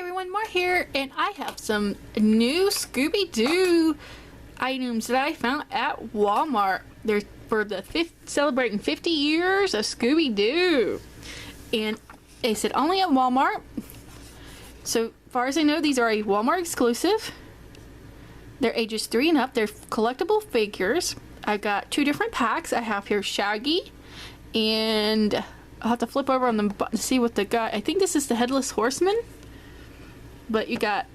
everyone, Mar here, and I have some new Scooby Doo items that I found at Walmart. They're for the celebrating 50 years of Scooby Doo, and they said only at Walmart. So far as I know, these are a Walmart exclusive. They're ages 3 and up. They're collectible figures. I got 2 different packs. I have here Shaggy, and I'll have to flip over on them to see what the guy. I think this is the Headless Horseman. But you got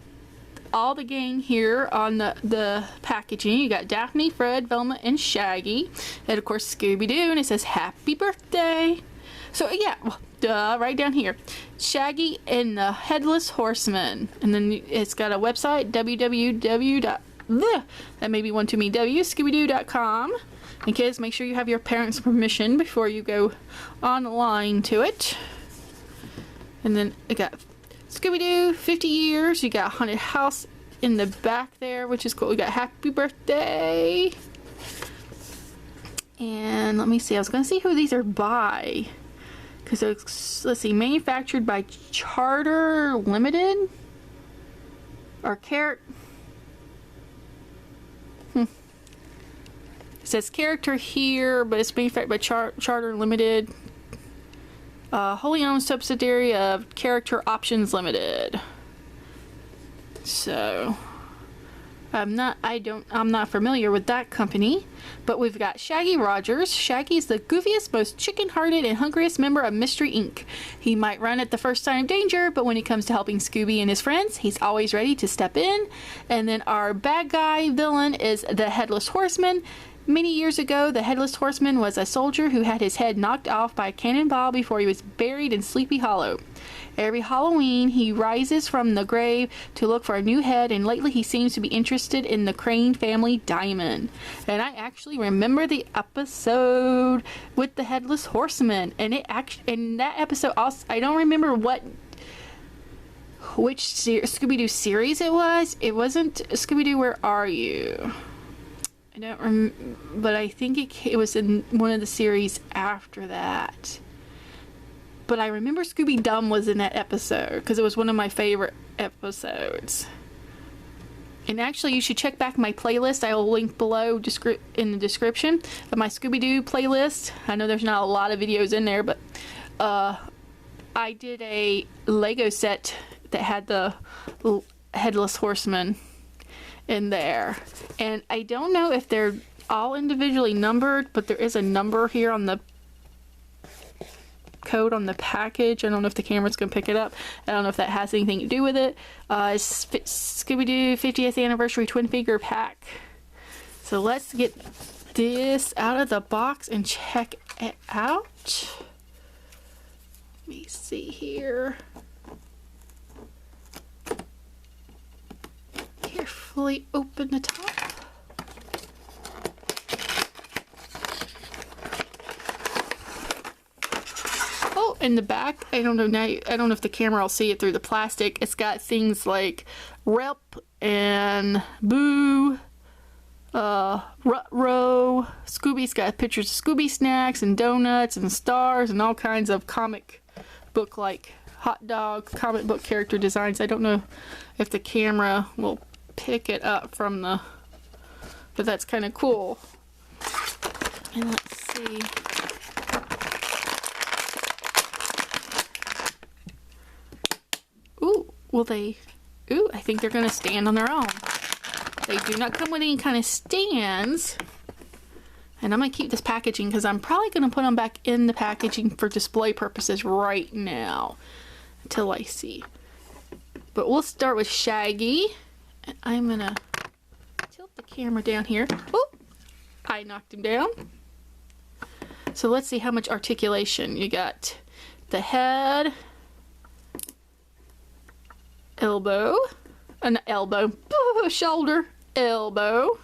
all the gang here on the packaging. You got Daphne, Fred, Velma, and Shaggy. And of course Scooby Doo, and it says happy birthday. So yeah, right down here. Shaggy and the Headless Horseman. And then it's got a website, www.scooby-doo.com. And kids, make sure you have your parents' permission before you go online to it. And then it got Scooby-Doo, 50 years. You got Haunted House in the back there, which is cool. We got Happy Birthday. And let me see. I was going to see who these are by. Because let's see. Manufactured by Charter Limited. Or It says character here, but it's manufactured by Charter Limited. Wholly owned subsidiary of Character Options Limited. So I'm not familiar with that company, but we've got Shaggy Rogers. Shaggy is the goofiest, most chicken-hearted, and hungriest member of Mystery Inc. He might run at the first sign of danger, but when it comes to helping Scooby and his friends, he's always ready to step in. And then our bad guy villain is the Headless Horseman. Many years ago, the Headless Horseman was a soldier who had his head knocked off by a cannonball before he was buried in Sleepy Hollow. Every Halloween, he rises from the grave to look for a new head, and lately he seems to be interested in the Crane family diamond. And I actually remember the episode with the Headless Horseman, and in that episode, also, I don't remember which Scooby-Doo series it was. It wasn't Scooby-Doo, Where Are You? I don't remember, but I think it was in one of the series after that. But I remember Scooby Dum was in that episode because it was one of my favorite episodes. And actually, you should check back my playlist. I will link below in the description of my Scooby Doo playlist. I know there's not a lot of videos in there, but I did a Lego set that had the Headless Horseman in there, and I don't know if they're all individually numbered, but there is a number here on the code on the package. I don't know if the camera's gonna pick it up. I don't know if that has anything to do with it. It's Scooby-Doo 50th anniversary twin figure pack. So let's get this out of the box and check it out. Let me see here. Carefully open the top. Oh, in the back, I don't know if the camera will see it through the plastic. It's got things like Rep and Boo, Rut-Row. Scooby's got pictures of Scooby snacks and donuts and stars and all kinds of comic book like hot dog comic book character designs. I don't know if the camera will pick it up from but that's kind of cool. And let's see. Ooh, I think they're gonna stand on their own. They do not come with any kind of stands. And I'm gonna keep this packaging because I'm probably gonna put them back in the packaging for display purposes right now until I see. But we'll start with Shaggy. And I'm gonna tilt the camera down here. Oh, I knocked him down. So let's see how much articulation. You got the head, elbow, an elbow, shoulder, elbow.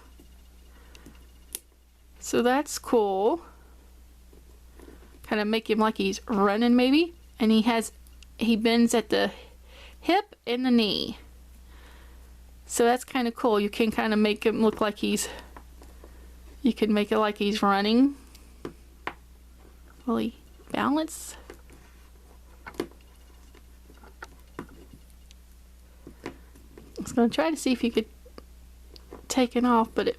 So that's cool. Kind of make him like he's running maybe. And he bends at the hip and the knee. So that's kind of cool. You can kind of make him look like you can make it like he's running. Will he balance? was gonna try to see if he could take it off, but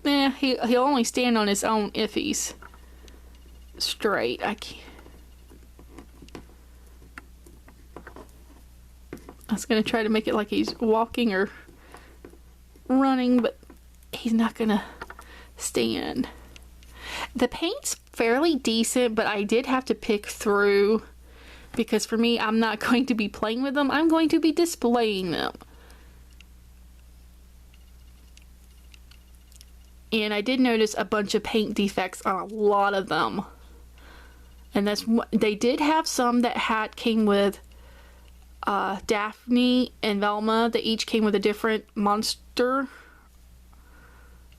he'll only stand on his own if he's straight. I was gonna try to make it like he's walking or running, but he's not gonna stand. The paint's fairly decent, but I did have to pick through because for me, I'm not going to be playing with them. I'm going to be displaying them. And I did notice a bunch of paint defects on a lot of them. And they did have some that came with Daphne and Velma. They each came with a different monster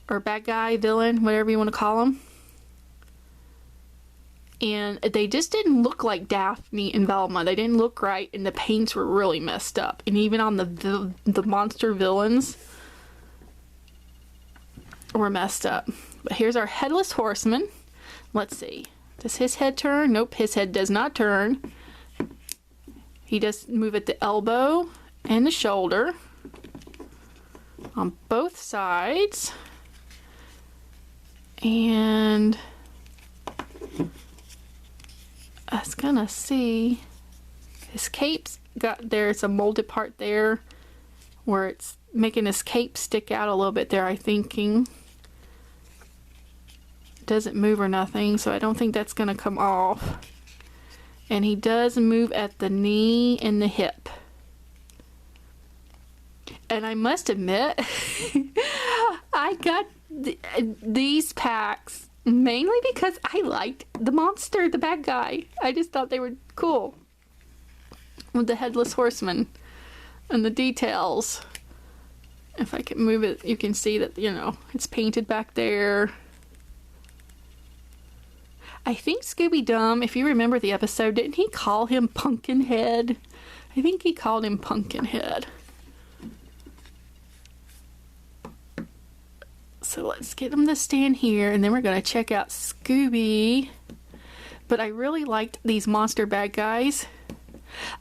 or bad guy, villain, whatever you want to call them. And they just didn't look like Daphne and Velma. They didn't look right, and the paints were really messed up. And even on the monster villains were messed up. But here's our Headless Horseman. Let's see. Does his head turn? Nope, his head does not turn. He does move at the elbow and the shoulder on both sides. And I was gonna see his cape's there's a molded part there where it's making his cape stick out a little bit there, I thinking. Doesn't move or nothing, so I don't think that's gonna come off. And he does move at the knee and the hip. And I must admit, I got these packs mainly because I liked the monster, the bad guy. I just thought they were cool. With the Headless Horseman and the details. If I can move it, you can see that, you know, it's painted back there. I think Scooby Doo, if you remember the episode, didn't he call him Pumpkinhead? I think he called him Pumpkinhead. So let's get him to stand here, and then we're going to check out Scooby. But I really liked these monster bad guys.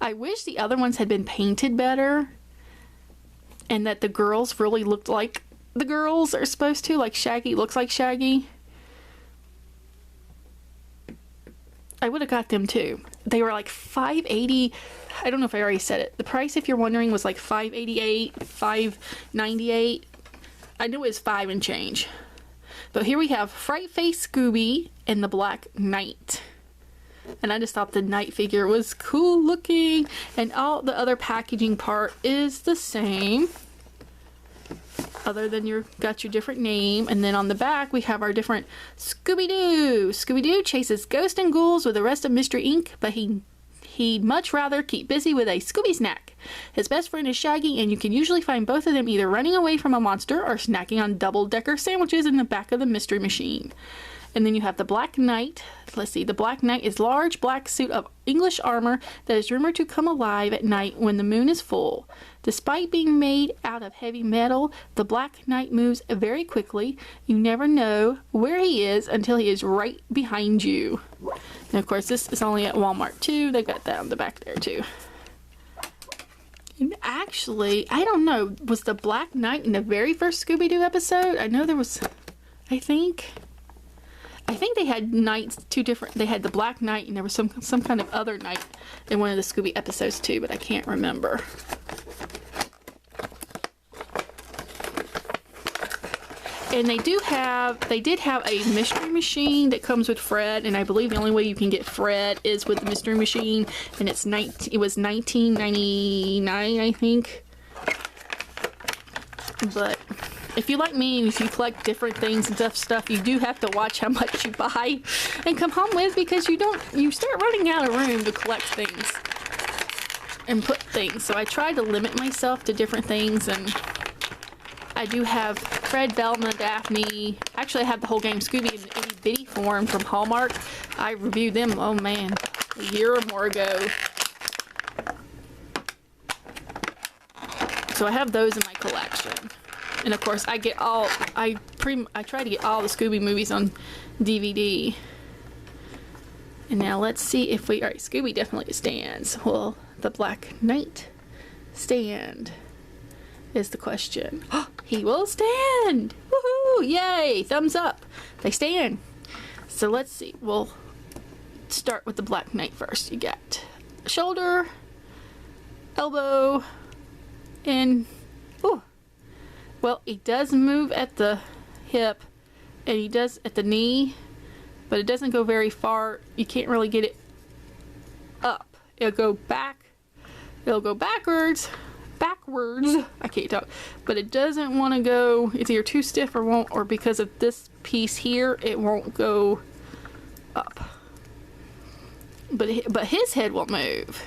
I wish the other ones had been painted better, and that the girls really looked like the girls are supposed to, like Shaggy looks like Shaggy. I would have got them too. They were like $5.80. I don't know if I already said it. The price, if you're wondering, was like $5.88, $5.98. I knew it was $5 and change. But here we have Fright Face Scooby and the Black Knight. And I just thought the Knight figure was cool looking. And all the other packaging part is the same. Other than got your different name. And then on the back we have our different Scooby Doo. Scooby Doo chases ghosts and ghouls with the rest of Mystery Inc. But he'd much rather keep busy with a Scooby snack. His best friend is Shaggy, and you can usually find both of them either running away from a monster or snacking on double-decker sandwiches in the back of the mystery machine. And then you have the Black Knight. Let's see, the Black Knight is large black suit of English armor that is rumored to come alive at night when the moon is full. Despite being made out of heavy metal, the Black Knight moves very quickly. You never know where he is until he is right behind you. And of course, this is only at Walmart too. They've got that on the back there too. And actually, I don't know, was the Black Knight in the very first Scooby Doo episode? I know there was, I think they had knights, they had the Black Knight and there was some kind of other knight in one of the Scooby episodes too, but I can't remember. And they did have a mystery machine that comes with Fred, and I believe the only way you can get Fred is with the mystery machine, and it was $19.99, I think. But if you like me and if you collect different things and stuff, you do have to watch how much you buy and come home with, because you start running out of room to collect things and put things. So I try to limit myself to different things, and I do have Fred, Velma, Daphne. Actually, I have the whole game Scooby in the itty bitty form from Hallmark. I reviewed them, oh man, a year or more ago. So I have those in my collection. And of course, I try to get all the Scooby movies on DVD. And now let's see if alright, Scooby definitely stands. Will the Black Knight stand? is the question. He will stand! Woohoo! Yay! Thumbs up! They stand. So let's see. We'll start with the Black Knight first. You got shoulder, elbow, and... Ooh! Well, he does move at the hip, and he does at the knee, but it doesn't go very far. You can't really get it up. It'll go back. It'll go backwards. I can't talk. But it doesn't want to go. It's either too stiff or won't, or because of this piece here, it won't go up. But his head will move.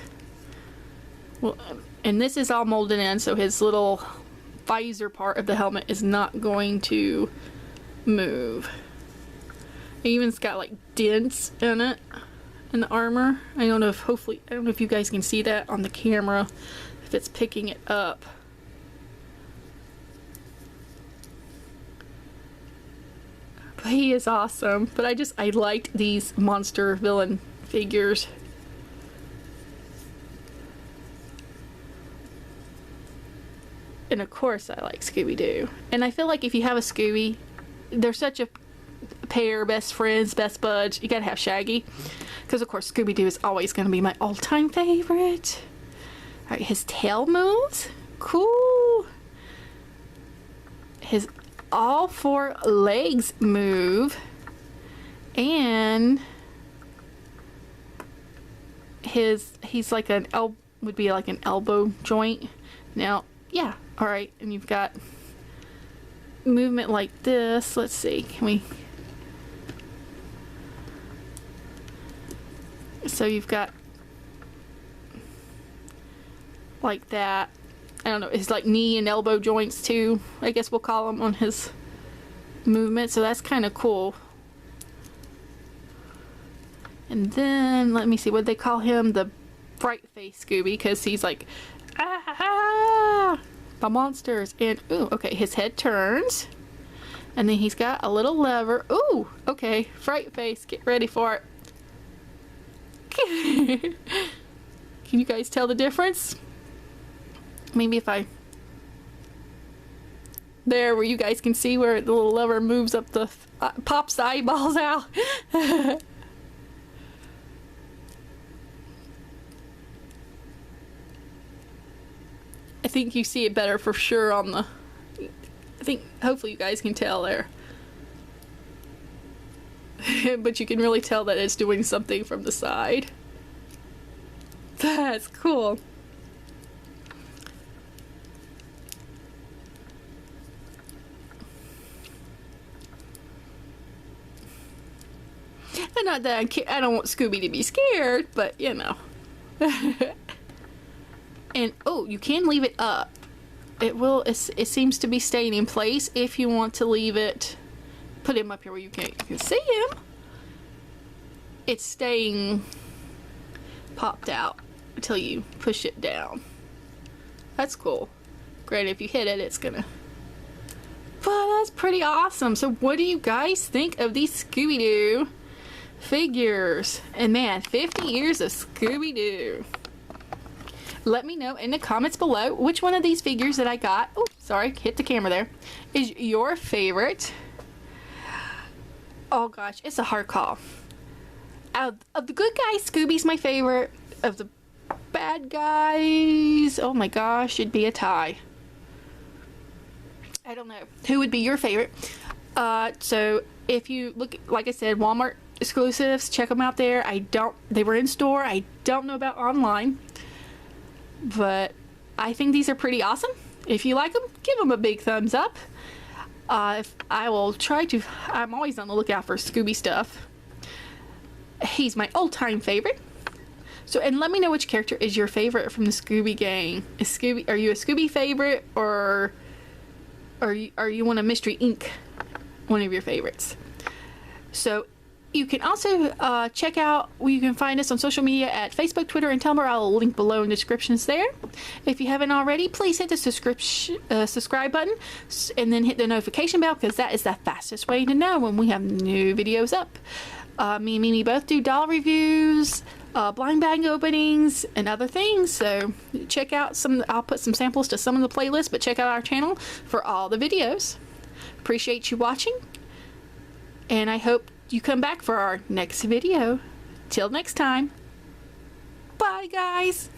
Well, and this is all molded in, so his little visor part of the helmet is not going to move. It even's got like dents in it, in the armor. I don't know if you guys can see that on the camera, if it's picking it up. But he is awesome. But I liked these monster villain figures. And of course I like Scooby Doo. And I feel like if you have a Scooby, they're such a pair, best friends, best buds. You gotta have Shaggy. Because of course Scooby Doo is always gonna be my all-time favorite. Alright, his tail moves. Cool. His all four legs move. And he's like would be like an elbow joint. Now, yeah, alright, and you've got movement like this. Let's see, can we... So you've got like that. I don't know, it's like knee and elbow joints too, I guess we'll call them, on his movement, so that's kind of cool. And then, let me see, what they call him? The Fright face Scooby, because he's like, ah, the monsters. And, ooh, okay, his head turns. And then he's got a little lever. Ooh, okay, Fright face, get ready for it. Can you guys tell the difference? Maybe if I... There, where you guys can see where the little lever moves up the... pops the eyeballs out. I think you see it better for sure on the... I think, hopefully you guys can tell there. But you can really tell that it's doing something from the side. That's cool. And not that I don't want Scooby to be scared, but you know. And oh, you can leave it up. It seems to be staying in place. If you want to leave it, put him up here where you can see him. It's staying popped out until you push it down. That's cool. Granted, if you hit it, it's gonna... But that's pretty awesome. So what do you guys think of these Scooby-Doo figures? And man, 50 years of Scooby-Doo. Let me know in the comments below which one of these figures that I got, oh sorry, hit the camera there, is your favorite. Oh gosh, it's a hard call. Out of the good guys, Scooby's my favorite. Of the bad guys, oh my gosh, it'd be a tie. I don't know. Who would be your favorite? So if you look, like I said, Walmart exclusives, check them out there. They were in store. I don't know about online. But I think these are pretty awesome. If you like them, give them a big thumbs up. I'm always on the lookout for Scooby stuff. He's my all-time favorite. So, and let me know which character is your favorite from the Scooby gang. Are you a Scooby favorite, or are you one of Mystery Inc. one of your favorites? So, you can also check out, you can find us on social media at Facebook, Twitter, and Tumblr. I'll link below in the descriptions there. If you haven't already, please hit the subscribe button and then hit the notification bell, because that is the fastest way to know when we have new videos up. Me and Mimi both do doll reviews, blind bag openings, and other things. So check out some. I'll put some samples to some of the playlists, but check out our channel for all the videos. Appreciate you watching, and I hope you come back for our next video. Till next time. Bye, guys.